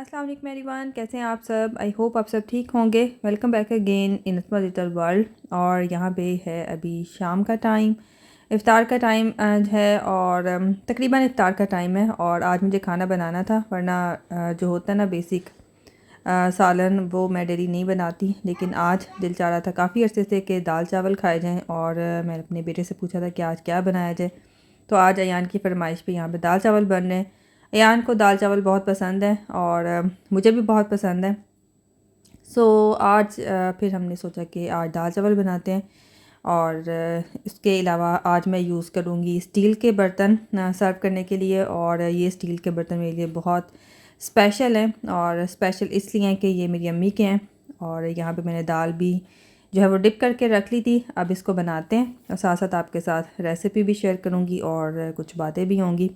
अस्सलाम वालेकुम एवरीवन, कैसे हैं आप सब। आई होप आप सब ठीक होंगे। Welcome back again in Asma little world. और यहाँ पे है अभी शाम का टाइम, इफ़्तार का टाइम आज है और तकरीबन इफ़्तार का टाइम है। और आज मुझे खाना बनाना था, वरना जो होता है ना बेसिक सालन वो मैं डेली नहीं बनाती। लेकिन आज दिल चाह रहा था काफ़ी अरसे से कि दाल चावल खाए जाएँ। और मैंने अपने बेटे से पूछा था कि आज क्या बनाया जाए। तो आज अयान की फरमाइश पे यहाँ पे दाल चावल बन रहे हैं। अयान को दाल चावल बहुत पसंद है और मुझे भी बहुत पसंद है। सो आज फिर हमने सोचा कि आज दाल चावल बनाते हैं। और इसके अलावा आज मैं यूज़ करूँगी स्टील के बर्तन सर्व करने के लिए। और ये स्टील के बर्तन मेरे लिए बहुत स्पेशल हैं, और स्पेशल इसलिए हैं कि ये मेरी अम्मी के हैं। और यहाँ पे मैंने दाल भी जो है वो डिप करके रख ली थी। अब इसको बनाते हैं और साथ साथ आपके साथ रेसिपी भी शेयर करूँगी और कुछ बातें भी होंगी।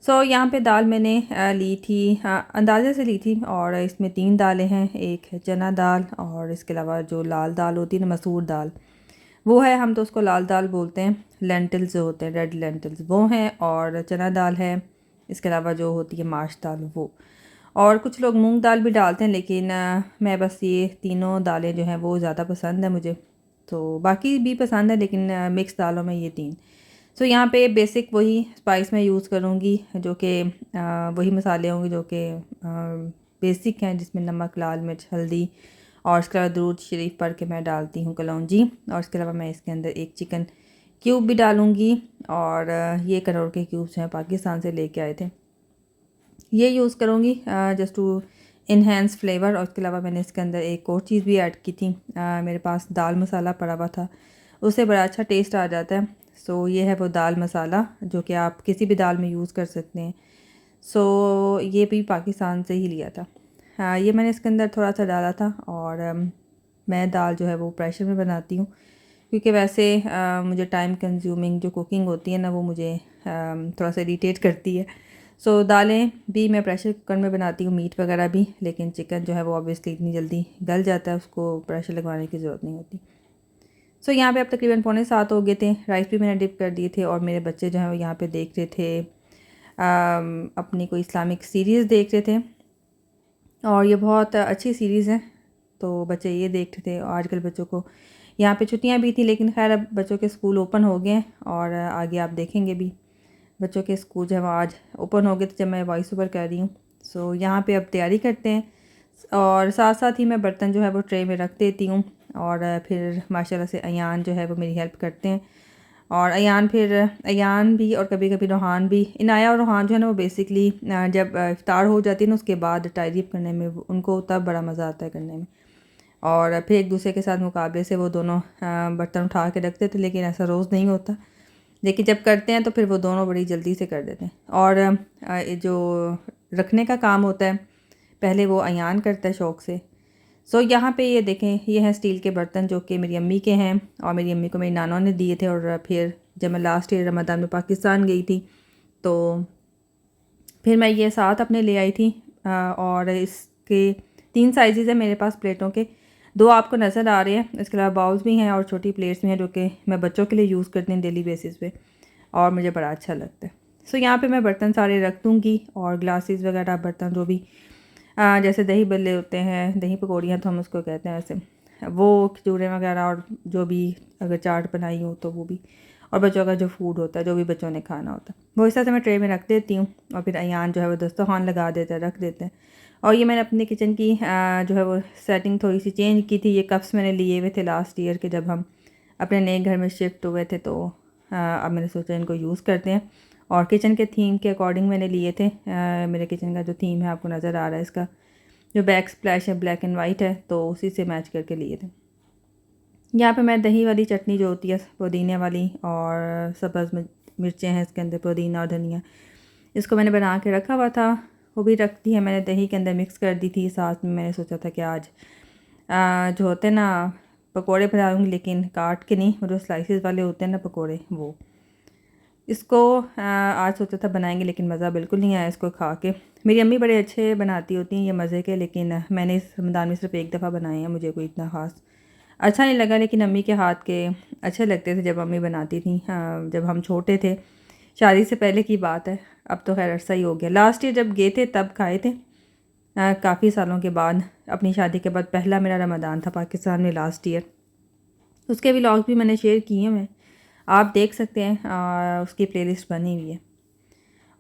यहाँ पे दाल मैंने ली थी, अंदाज़े से ली थी। और इसमें 3 दालें हैं, एक है चना दाल और इसके अलावा जो लाल दाल होती है ना, मसूर दाल, वो है। हम तो उसको लाल दाल बोलते हैं। लेंटिल्स जो होते हैं, रेड लेंटिल्स, वो हैं। और चना दाल है। इसके अलावा जो होती है माश दाल, वो। और कुछ लोग मूंग दाल भी डालते हैं, लेकिन मैं बस ये तीनों दालें जो हैं वो ज़्यादा पसंद है मुझे। तो बाकी भी पसंद है, लेकिन मिक्स दालों में ये 3। यहाँ पे बेसिक वही स्पाइस मैं यूज़ करूँगी, जो कि वही मसाले होंगे जो कि बेसिक हैं, जिसमें नमक, लाल मिर्च, हल्दी और इसके अलावा दूध शरीफ पढ़ के मैं डालती हूँ कलौंजी। और इसके अलावा मैं इसके अंदर एक चिकन क्यूब भी डालूँगी। और ये करोड़ के क्यूब्स हैं, पाकिस्तान से लेके आए थे। ये यूज़ करूँगी जस्ट टू इन्हेंस फ्लेवर। और इसके अलावा मैंने इसके अंदर एक और चीज़ भी ऐड की थी। मेरे पास दाल मसाला पड़ा हुआ था, उससे बड़ा अच्छा टेस्ट आ जाता है। ये है वो दाल मसाला, जो कि आप किसी भी दाल में यूज़ कर सकते हैं। ये भी पाकिस्तान से ही लिया था। ये मैंने इसके अंदर थोड़ा सा डाला था। और मैं दाल जो है वो प्रेशर में बनाती हूँ, क्योंकि वैसे मुझे टाइम कंज्यूमिंग जो कुकिंग होती है ना, वो मुझे थोड़ा सा इरिटेट करती है। दालें भी मैं प्रेशर कुकर में बनाती हूँ, मीट वगैरह भी। लेकिन चिकन जो है वो ऑब्वियसली इतनी जल्दी गल जाता है, उसको प्रेशर लगवाने की ज़रूरत नहीं होती। यहाँ पे अब तकरीबन 6:45 हो गए थे। राइस भी मैंने डिप कर दिए थे। और मेरे बच्चे जो हैं वो यहाँ पे देख रहे थे, अपनी कोई इस्लामिक सीरीज़ देख रहे थे। और ये बहुत अच्छी सीरीज़ है, तो बच्चे ये देख रहे थे। और आजकल बच्चों को यहाँ पे छुट्टियाँ भी थी, लेकिन खैर अब बच्चों के स्कूल ओपन हो गए हैं। और आगे आप देखेंगे भी बच्चों के स्कूल जो है वो आज ओपन हो गए थे जब मैं वॉइस ओवर कर रही हूँ। यहाँ पे अब तैयारी करते हैं। और साथ साथ ही मैं बर्तन जो है वो ट्रे में रख देती हूँ। और फिर माशाल्लाह से अयान जो है वो मेरी हेल्प करते हैं। और अयान भी और कभी कभी रोहान भी। इनाया और रोहान जो है ना, वो बेसिकली जब इफ्तार हो जाती है ना, उसके बाद टाइडी अप करने में उनको तब बड़ा मज़ा आता है करने में। और फिर एक दूसरे के साथ मुकाबले से वो दोनों बर्तन उठा के रखते थे, लेकिन ऐसा रोज़ नहीं होता। लेकिन जब करते हैं तो फिर वो दोनों बड़ी जल्दी से कर देते हैं। और जो रखने का काम होता है, पहले वो अयान करता है शौक़ से। यहाँ पे ये देखें, ये हैं स्टील के बर्तन जो कि मेरी अम्मी के हैं। और मेरी अम्मी को मेरी नाना ने दिए थे। और फिर जब मैं लास्ट ईयर रमज़ान में पाकिस्तान गई थी, तो फिर मैं ये साथ अपने ले आई थी। और इसके 3 साइज़ हैं मेरे पास प्लेटों के। 2 आपको नज़र आ रहे हैं। इसके अलावा बाउल्स भी हैं और छोटी प्लेट्स भी हैं, जो कि मैं बच्चों के लिए यूज़ करती हूँ डेली बेसिस पे, और मुझे बड़ा अच्छा लगता है। यहाँ पे मैं बर्तन सारे रख दूँगी। और ग्लासेस वगैरह, बर्तन जो भी जैसे दही बल्ले होते हैं, दही पकौड़ियाँ तो हम उसको कहते हैं वैसे, वो खजूरें वगैरह, और जो भी अगर चाट बनाई हो तो वो भी, और बच्चों का जो फूड होता है, जो भी बच्चों ने खाना होता है, वो इस तरह से मैं ट्रे में रख देती हूँ। और फिर अयान जो है वो दस्तरखान लगा देते हैं, रख देते हैं। और ये मैंने अपने किचन की जो है वो सेटिंग थोड़ी सी चेंज की थी। ये कप्स मैंने लिए हुए थे लास्ट ईयर के, जब हम अपने नए घर में शिफ्ट हुए थे। तो अब मैंने सोचा इनको यूज़ करते हैं। और किचन के थीम के अकॉर्डिंग मैंने लिए थे। मेरे किचन का जो थीम है आपको नज़र आ रहा है, इसका जो बैक स्प्लैश है ब्लैक एंड वाइट है, तो उसी से मैच करके लिए थे। यहाँ पे मैं दही वाली चटनी जो होती है पुदीने वाली, और सब्ज़ मिर्चें हैं इसके अंदर, पुदीना और धनिया, इसको मैंने बना के रखा हुआ था। वो भी रख दी है मैंने, दही के अंदर मिक्स कर दी थी। साथ में मैंने सोचा था कि आज जो होते हैं ना पकोड़े बनाऊँगी, लेकिन काट के नहीं, वो जो स्लाइसेस वाले होते हैं ना पकोड़े, वो इसको आज सोचा था बनाएंगे, लेकिन मज़ा बिल्कुल नहीं आया इसको खा के। मेरी अम्मी बड़े अच्छे बनाती होती हैं ये मज़े के, लेकिन मैंने इस रमज़ान में सिर्फ एक दफ़ा बनाए हैं, मुझे कोई इतना ख़ास अच्छा नहीं लगा। लेकिन अम्मी के हाथ के अच्छे लगते थे जब अम्मी बनाती थी। जब हम छोटे थे, शादी से पहले की बात है, अब तो खैर अरसा ही हो गया। लास्ट ईयर जब गए थे तब खाए थे, काफ़ी सालों के बाद, अपनी शादी के बाद पहला मेरा रमज़ान था पाकिस्तान में लास्ट ईयर। उसके व्लॉग भी मैंने शेयर किए हैं, आप देख सकते हैं, उसकी प्लेलिस्ट बनी हुई है।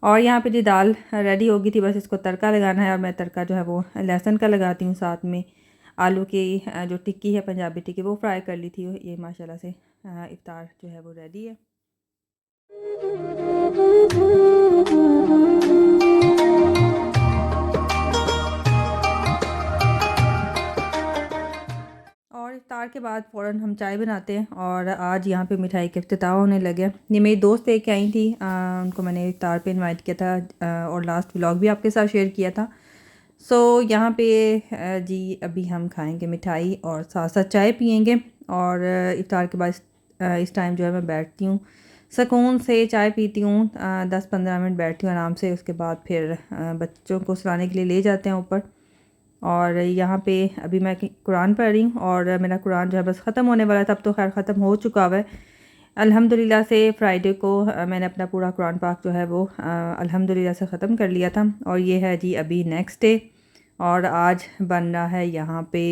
और यहाँ पे जी दाल रेडी हो गई थी, बस इसको तड़का लगाना है। और मैं तड़का जो है वो लहसुन का लगाती हूँ, साथ में आलू की जो टिक्की है, पंजाबी टिक्की, वो फ्राई कर ली थी। ये माशाल्लाह से इफ्तार जो है वो रेडी है। और इफ्तार के बाद फ़ौरन हम चाय बनाते हैं। और आज यहाँ पे मिठाई के इफ्तिताह होने लगे। ये मेरी दोस्त लेके आई थी, उनको मैंने इफ्तार पे इनवाइट किया था, और लास्ट व्लॉग भी आपके साथ शेयर किया था। सो यहाँ पे जी अभी हम खाएंगे मिठाई और साथ साथ चाय पियेंगे। और इफ्तार के बाद इस टाइम जो है मैं बैठती हूँ, सुकून से चाय पीती हूँ, 10-15 मिनट बैठती हूँ आराम से। उसके बाद फिर बच्चों को सुलाने के लिए ले जाते हैं ऊपर। और यहाँ पे अभी मैं कुरान पढ़ रही हूँ, और मेरा कुरान जो है बस ख़त्म होने वाला था। अब तो खैर ख़त्म हो चुका हुआ है अल्हम्दुलिल्लाह से। फ्राइडे को मैंने अपना पूरा कुरान पाक जो है वो अल्हम्दुलिल्लाह से ख़त्म कर लिया था। और ये है जी अभी नेक्स्ट डे। और आज बन रहा है यहाँ पे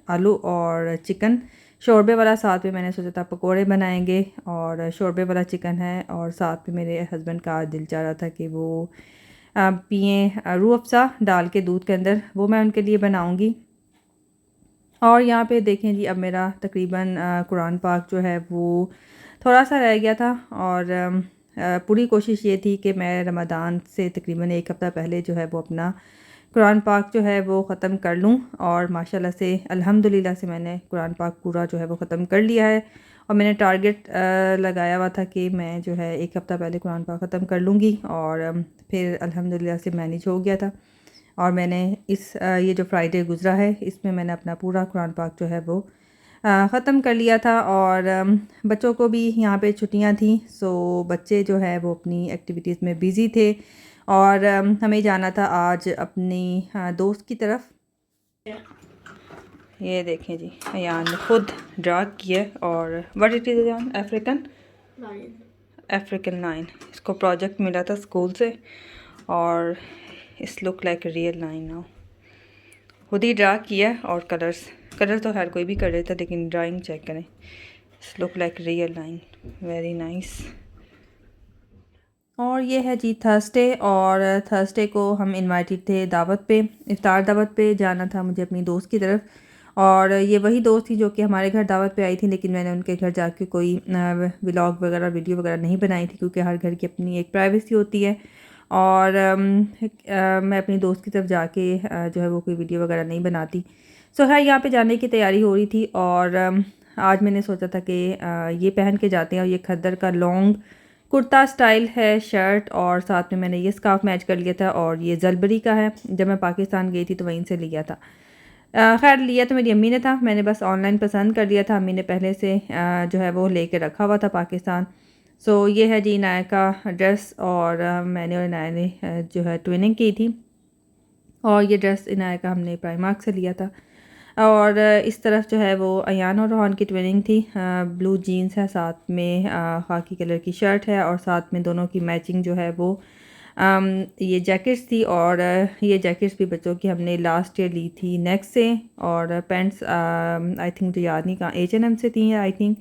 आलू और चिकन शोरबे वाला। साथ में मैंने सोचा था पकोड़े बनाएंगे, और शोरबे वाला चिकन है। और साथ में मेरे हस्बैंड का दिल चाह रहा था कि वो पिए रूह अफ़ज़ा डाल के दूध के अंदर, वो मैं उनके लिए बनाऊंगी। और यहाँ पे देखें जी, अब मेरा तकरीबन कुरान पाक जो है वो थोड़ा सा रह गया था। और पूरी कोशिश ये थी कि मैं रमज़ान से तकरीबन एक हफ़्ता पहले जो है वो अपना कुरान पाक जो है वो ख़त्म कर लूँ। और माशाल्लाह से अल्हम्दुलिल्लाह से मैंने कुरान पाक पूरा जो है वो ख़त्म कर लिया है। और मैंने टारगेट लगाया हुआ था कि मैं जो है एक हफ़्ता पहले कुरान पाक ख़त्म कर लूँगी। और फिर अल्हम्दुलिल्लाह से मैनेज हो गया था। और मैंने ये जो फ्राइडे गुज़रा है, इसमें मैंने अपना पूरा कुरान पाक जो है वो ख़त्म कर लिया था। और बच्चों को भी यहाँ पे छुट्टियाँ थी, सो बच्चे जो है वो अपनी एक्टिविटीज़ में बिज़ी थे। और हमें जाना था आज अपनी दोस्त की तरफ। ये देखें जी, अयान ने खुद ड्रा किया। और what it is Ayaan? African lion. इसको प्रोजेक्ट मिला था स्कूल से, और इस look like real lion now. खुद ही ड्रा किया। और कलर तो हर कोई भी कर लेता, लेकिन ड्राइंग चेक करें, इस look like real line, very nice. और ये है जी थर्सडे। और थर्सडे को हम इनवाइटेड थे दावत पे, इफ्तार दावत पे जाना था मुझे अपनी दोस्त की तरफ। और ये वही दोस्त थी जो कि हमारे घर दावत पे आई थी, लेकिन मैंने उनके घर जाके कोई व्लॉग वगैरह वीडियो वगैरह नहीं बनाई थी, क्योंकि हर घर की अपनी एक प्राइवेसी होती है। और मैं अपनी दोस्त की तरफ जाके जो है वो कोई वीडियो वगैरह नहीं बनाती। सो है यहाँ पे जाने की तैयारी हो रही थी। और आज मैंने सोचा था कि ये पहन के जाते हैं। और ये खद्दर का लॉन्ग कुर्ता स्टाइल है शर्ट, और साथ में मैंने ये स्कार्फ मैच कर लिया था। और ये जलबरी का है, जब मैं पाकिस्तान गई थी तो वहीं से लिया था। खैर लिया तो मेरी अम्मी ने था, मैंने बस ऑनलाइन पसंद कर लिया था। अम्मी ने पहले से जो है वो लेके रखा हुआ था पाकिस्तान। सो ये है जी इनाया का ड्रेस। और मैंने और इनाया ने जो है ट्विनिंग की थी। और ये ड्रेस इनाया का हमने प्राइमार्क से लिया था। और इस तरफ जो है वो अयान और रोहान की ट्विनिंग थी। ब्लू जीन्स है, साथ में खाकी कलर की शर्ट है, और साथ में दोनों की मैचिंग जो है वो ये जैकेट्स थी। और ये जैकेट्स भी बच्चों की हमने लास्ट ईयर ली थी नेक्स्ट से। और पैंट्स आई थिंक मुझे याद नहीं कहाँ, H&M से थी आई थिंक।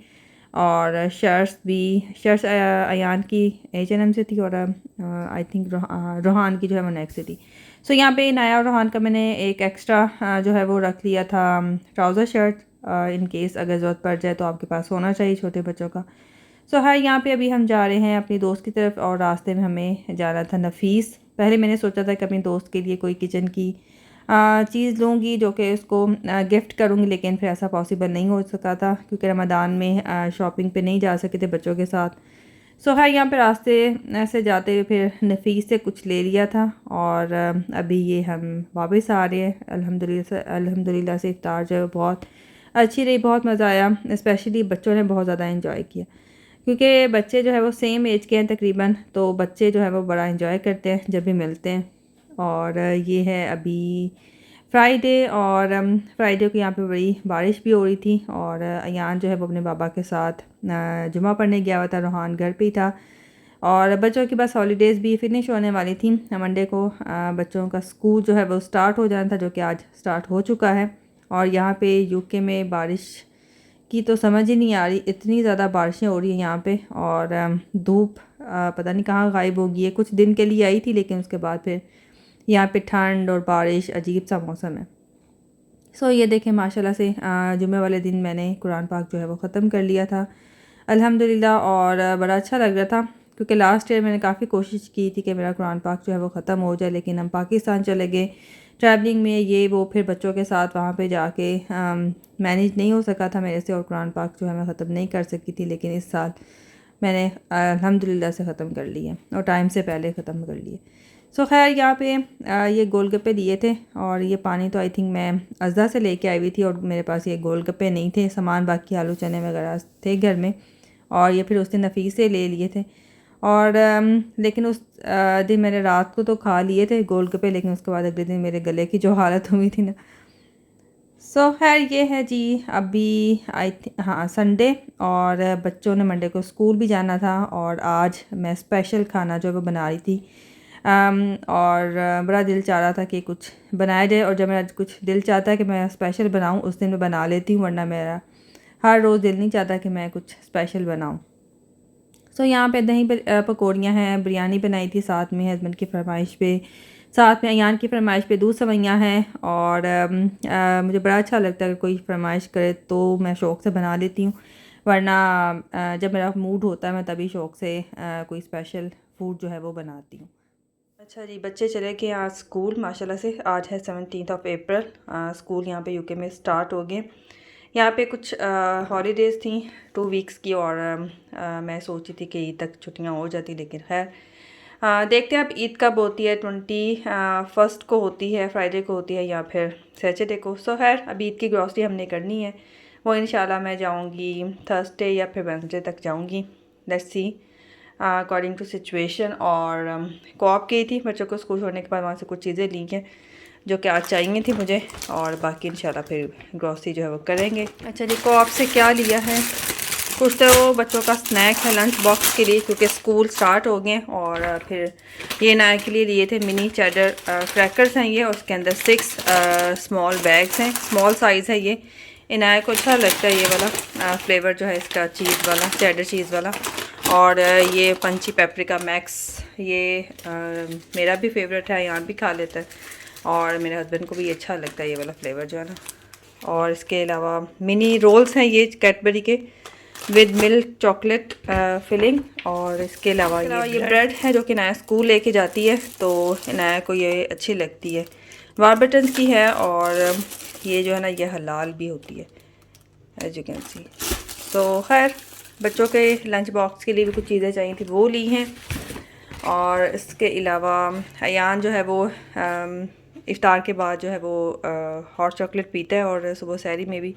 और शर्ट्स अयान की H&M से थी, और आई थिंक रोहान की जो है वो नेक्स्ट से थी। सो यहाँ पे नाया और रोहान का मैंने एक एक्स्ट्रा जो है वो रख लिया था ट्राउज़र शर्ट, इन केस अगर ज़रूरत पड़ जाए तो आपके पास होना चाहिए छोटे बच्चों का। सो हाँ, यहाँ पे अभी हम जा रहे हैं अपनी दोस्त की तरफ। और रास्ते में हमें जाना था नफीस। पहले मैंने सोचा था कि अपनी दोस्त के लिए कोई किचन की चीज़ लूँगी जो कि उसको गिफ्ट करूँगी, लेकिन फिर ऐसा पॉसिबल नहीं हो सका था, क्योंकि रमज़ान में शॉपिंग पे नहीं जा सके थे बच्चों के साथ। सो है यहाँ पे रास्ते ऐसे जाते हुए फिर नफीस से कुछ ले लिया था। और अभी ये हम वापस आ रहे हैं। अल्हम्दुलिल्लाह से इफ्तार जो है बहुत अच्छी रही, बहुत मज़ा आया। स्पेशली बच्चों ने बहुत ज़्यादा इंजॉय किया, क्योंकि बच्चे जो है वो सेम एज के हैं तकरीबन, तो बच्चे जो है वो बड़ा इंजॉय करते हैं जब भी मिलते हैं। और ये है अभी फ्राइडे। और फ्राइडे को यहाँ पे बड़ी बारिश भी हो रही थी। और अयान जो है वो अपने बाबा के साथ जुमा पढ़ने गया हुआ था, रोहान घर पे ही था। और बच्चों की बस हॉलीडेज़ भी फिनिश होने वाली थी। मंडे को बच्चों का स्कूल जो है वो स्टार्ट हो जाना था, जो कि आज स्टार्ट हो चुका है। और यहाँ पे यूके में बारिश की तो समझ ही नहीं आ रही, इतनी ज़्यादा बारिशें हो रही हैं यहाँ पे। और धूप पता नहीं कहाँ गायब हो गई है। कुछ दिन के लिए आई थी, लेकिन उसके बाद फिर यहाँ पे ठंड और बारिश, अजीब सा मौसम है। सो ये देखें माशाल्लाह से जुमे वाले दिन मैंने कुरान पाक जो है वो ख़त्म कर लिया था अल्हम्दुलिल्लाह। और बड़ा अच्छा लग रहा था, क्योंकि लास्ट ईयर मैंने काफ़ी कोशिश की थी कि मेरा कुरान पाक जो है वो ख़त्म हो जाए, लेकिन हम पाकिस्तान चले गए ट्रैवलिंग में, ये वो, फिर बच्चों के साथ वहाँ पे जाके मैनेज नहीं हो सका था मेरे से, और कुरान पाक जो है मैं ख़त्म नहीं कर सकी थी। लेकिन इस साल मैंने अल्हम्दुलिल्लाह से ख़त्म कर लिए, और टाइम से पहले ख़त्म कर लिए। सो खैर यहाँ पे ये गोलगप्पे दिए थे, और ये पानी तो आई थिंक मैं अज़दा से लेके आई हुई थी, और मेरे पास ये गोलगप्पे नहीं थे, सामान बाकी आलू चने वगैरह थे घर में, और ये फिर उसने नफीस से ले लिए थे। और लेकिन उस दिन मैंने रात को तो खा लिए थे गोलगप्पे, लेकिन उसके बाद अगले दिन मेरे गले की जो हालत हुई थी ना। सो खैर ये है जी, अभी हाँ संडे, और बच्चों ने मंडे को स्कूल भी जाना था, और आज मैं स्पेशल खाना जो है वो बना रही थी। और बड़ा दिल चाह रहा था कि कुछ बनाया जाए, और जब मेरा कुछ दिल चाहता है कि मैं स्पेशल बनाऊं, उस दिन मैं बना लेती हूँ, वरना मेरा हर रोज़ दिल नहीं चाहता कि मैं कुछ स्पेशल बनाऊं। सो यहाँ पे दही पकौड़ियाँ हैं, बिरयानी बनाई थी साथ में हस्बैंड की फरमाइश पे, साथ में अयान की फरमाइश पे दूध सवैयाँ हैं। और मुझे बड़ा अच्छा लगता है कि कोई फरमाइश करे तो मैं शौक़ से बना लेती हूँ, वरना जब मेरा मूड होता है मैं तभी शौक़ से कोई स्पेशल फूड जो है वो बनाती हूँ। अच्छा जी, बच्चे चले गए आज स्कूल माशाल्लाह से। आज है 17 अप्रैल, स्कूल यहाँ पे यूके में स्टार्ट हो गए। यहाँ पे कुछ हॉलीडेज़ थी 2 वीक्स की, और मैं सोची थी कि ईद तक छुट्टियाँ हो जाती, लेकिन खैर देखते हैं अब ईद कब होती है। 21 को होती है, फ्राइडे को होती है, या फिर सैटरडे को। सो खैर अब ईद की ग्रॉसरी हमने करनी है, वो इंशाल्लाह मैं जाऊँगी थर्सडे या फिर वेडनेसडे तक जाऊँगी, let's see according to situation. और कोऑप गई थी बच्चों को स्कूल छोड़ने के बाद, वहाँ से कुछ चीज़ें ली हैं जो कि आज चाहिए थी मुझे, और बाकी इंशाल्लाह फिर ग्रॉसरी जो है वो करेंगे। अच्छा जी, कोऑप से क्या लिया है, कुछ तो बच्चों का स्नैक है लंच बॉक्स के लिए, क्योंकि स्कूल स्टार्ट हो गए। और फिर ये नाया के लिए लिए थे मिनी चेडर क्रैकर्स हैं ये, और उसके अंदर 6 स्मॉल बैग्स हैं, स्मॉल साइज़ है ये। इनाया को अच्छा लगता है ये वाला फ्लेवर जो है इसका, चीज़ वाला, चेडर चीज़ वाला। और ये पंची पेपरिका मैक्स, ये मेरा भी फेवरेट है, यहाँ भी खा लेता है, और मेरे हस्बैंड को भी अच्छा लगता है ये वाला फ्लेवर जो है ना। और इसके अलावा मिनी रोल्स हैं ये कैडबरी के, विद मिल्क चॉकलेट फिलिंग। और इसके अलावा ये ब्रेड है जो कि नया स्कूल लेके जाती है, तो नया को ये अच्छी लगती है, वारबटन की है। और ये जो है ना ये हलाल भी होती है, एज यू कैन सी। तो खैर बच्चों के लंच बॉक्स के लिए भी कुछ चीज़ें चाहिए थी, वो ली हैं। और इसके अलावा अयान जो है वो इफ़्तार के बाद जो है वो हॉट चॉकलेट पीता है, और सुबह सहरी में भी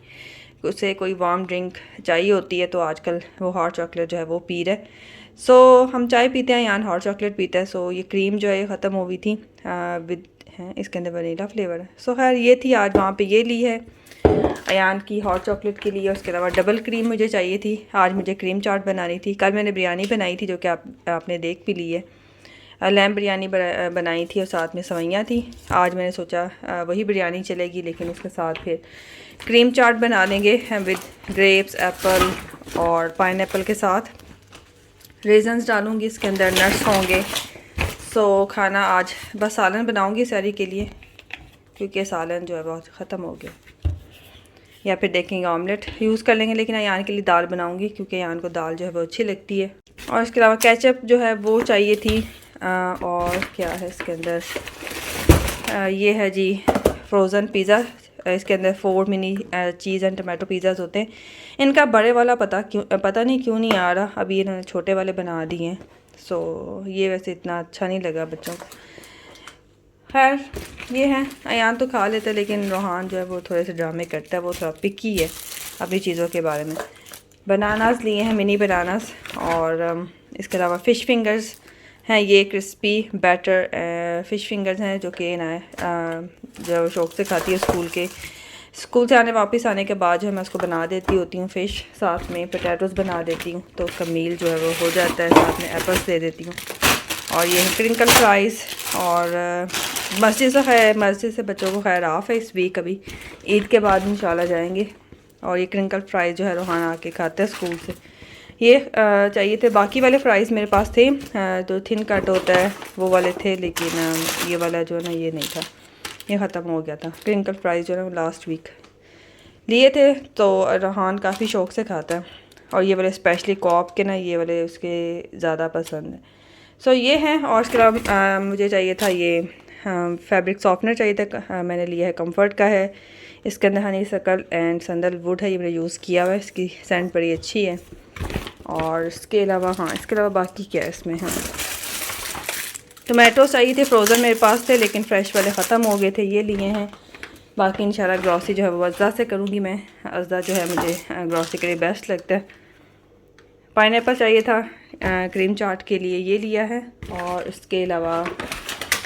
उसे कोई वार्म ड्रिंक चाहिए होती है, तो आजकल वो हॉट चॉकलेट जो है वो पी रहा है। सो हम चाय पीते हैं, अयान हॉट चॉकलेट पीता है। सो ये क्रीम जो है ख़त्म हो गई थी, विद है इसके अंदर वनीला फ्लेवर है। सो खैर ये थी आज वहाँ पे, ये ली है अयान की हॉट चॉकलेट के लिए। उसके अलावा डबल क्रीम मुझे चाहिए थी, आज मुझे क्रीम चाट बनानी थी। कल मैंने बिरयानी बनाई थी जो कि आपने देख भी ली है, लैम बिरयानी बनाई थी, और साथ में सवैयाँ थी। आज मैंने सोचा वही बिरयानी चलेगी, लेकिन उसके साथ फिर क्रीम चाट बना लेंगे विद ग्रेप्स, एप्पल और पाइनएप्पल के साथ। रेजन्स डालूँगी इसके अंदर, नट्स होंगे। सो खाना आज बस सालन बनाऊँगी सहरी के लिए, क्योंकि सालन जो है बहुत ख़त्म हो गया, या फिर देखेंगे ऑमलेट यूज़ कर लेंगे। लेकिन अयान के लिए दाल बनाऊंगी, क्योंकि अयान को दाल जो है वो अच्छी लगती है। और इसके अलावा केचप जो है वो चाहिए थी। और क्या है इसके अंदर, ये है जी फ्रोज़न पिज़्ज़ा, इसके अंदर 4 mini cheese and tomato pizzas होते हैं। इनका बड़े वाला पता नहीं क्यों नहीं आ रहा, अभी इन्होंने छोटे वाले बना दिए हैं। सो ये वैसे इतना अच्छा नहीं लगा बच्चों को। खैर ये है, अयान तो खा लेता है, लेकिन रोहान जो है वो थोड़े से ड्रामे करता है, वो थोड़ा पिकी है अपनी चीज़ों के बारे में। बनानास लिए हैं, मिनी बनानास। और इसके अलावा फ़िश फिंगर्स हैं, ये क्रिस्पी बैटर फ़िश फिंगर्स हैं, जो कि ना जो शौक़ से खाती है स्कूल के स्कूल से वापस आने के बाद जो है मैं उसको बना देती होती हूँ फ़िश, साथ में पोटैटोज़ बना देती हूँ, तो उसका मील जो है वो हो जाता है। साथ में एप्पल्स दे देती हूँ। और ये है क्रिंकल फ्राइज़। और मस्जिद से बच्चों को खैर ऑफ है इस वीक, अभी ईद के बाद इंशाल्लाह जाएंगे। और ये क्रिंकल फ्राइज़ जो है रोहान आके खाते हैं स्कूल से। ये चाहिए थे, बाकी वाले फ्राइज़ मेरे पास थे, तो थिन कट होता है वो वाले थे, लेकिन ये वाला जो है ना ये नहीं था, ये ख़त्म हो गया था। क्रिंकल फ्राइज़ जो है ना लास्ट वीक लिए थे, तो रोहान काफ़ी शौक़ से खाता है। और ये वाले स्पेशली कॉप के ना, ये वाले उसके ज़्यादा पसंद है। सो ये हैं। और इसके अलावा मुझे चाहिए था ये फैब्रिक सॉफ्टनर चाहिए था, मैंने लिया है कंफर्ट का है। इसके अंदर हनी सकल एंड सैंडलवुड है, ये मैंने यूज़ किया हुआ है, इसकी सेंट बड़ी अच्छी है। और इसके अलावा इसके अलावा बाकी क्या है इसमें, टोमेटो चाहिए थे, फ्रोज़न मेरे पास थे, लेकिन फ़्रेश वाले ख़त्म हो गए थे, ये लिए हैं। बाकी इंशाल्लाह ग्रॉसरी जो है वो अज़दा से करूँगी मैं, अज़दा जो है मुझे ग्रॉसरी के लिए बेस्ट लगता है। पाइनएप्पल चाहिए था क्रीम चाट के लिए, ये लिया है। और इसके अलावा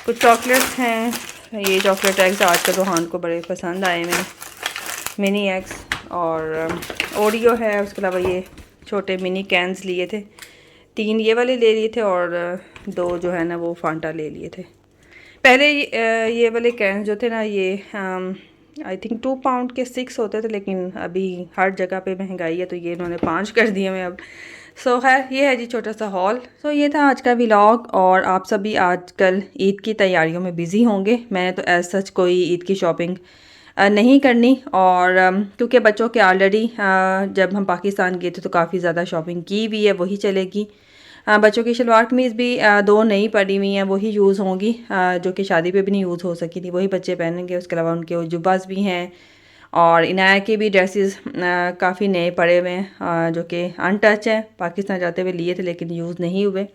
कुछ चॉकलेट्स हैं, ये चॉकलेट एग्स आजकल रोहान को बड़े पसंद आए हैं, मिनी एग्स। और ओरियो है। उसके अलावा ये छोटे मिनी कैंस लिए थे, 3 ये वाले ले लिए थे, और 2 जो है ना वो फांटा ले लिए थे। पहले ये वाले कैंस जो थे ना, ये आई थिंक 2 पाउंड के 6 होते थे, लेकिन अभी हर जगह पे महंगाई है, तो ये इन्होंने 5 कर दिए मैं अब। सो खैर ये है जी छोटा सा हॉल। सो ये था आज का व्लॉग। और आप सभी आजकल ईद की तैयारियों में बिज़ी होंगे। मैंने तो एज सच कोई ईद की शॉपिंग नहीं करनी, और क्योंकि बच्चों के ऑलरेडी जब हम पाकिस्तान गए थे तो काफ़ी ज़्यादा शॉपिंग की हुई है, वही चलेगी। बच्चों की शलवार कमीज़ भी 2 नई पड़ी हुई हैं, वही यूज़ होंगी, जो कि शादी पे भी नहीं यूज़ हो सकी थी, वही बच्चे पहनेंगे। उसके अलावा उनके जुब्बास भी हैं, और इनाया के भी ड्रेसेस काफ़ी नए पड़े हुए हैं, जो कि अनटच हैं, पाकिस्तान जाते हुए लिए थे लेकिन यूज़ नहीं हुए।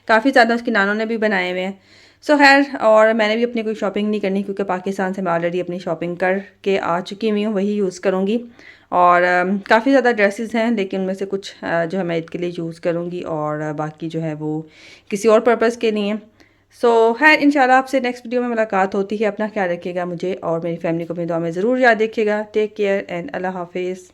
काफ़ी ज़्यादा उसकी नानों ने भी बनाए हुए हैं। सो खैर, और मैंने भी अपनी कोई शॉपिंग नहीं करनी, क्योंकि पाकिस्तान से मैं ऑलरेडी अपनी शॉपिंग करके आ चुकी हुई हूँ, वही यूज़ करूँगी। और काफ़ी ज़्यादा ड्रेसेस हैं, लेकिन उनमें से कुछ जो है मैं ईद के लिए यूज़ करूँगी, और बाकी जो है वो किसी और पर्पज़ के लिए। सो खैर इंशाल्लाह आपसे नेक्स्ट वीडियो में मुलाकात होती है। अपना ख्याल रखिएगा, मुझे और मेरी फैमिली को अपनी दुआ में ज़रूर याद रखिएगा। टेक केयर एंड अल्लाह हाफिज़।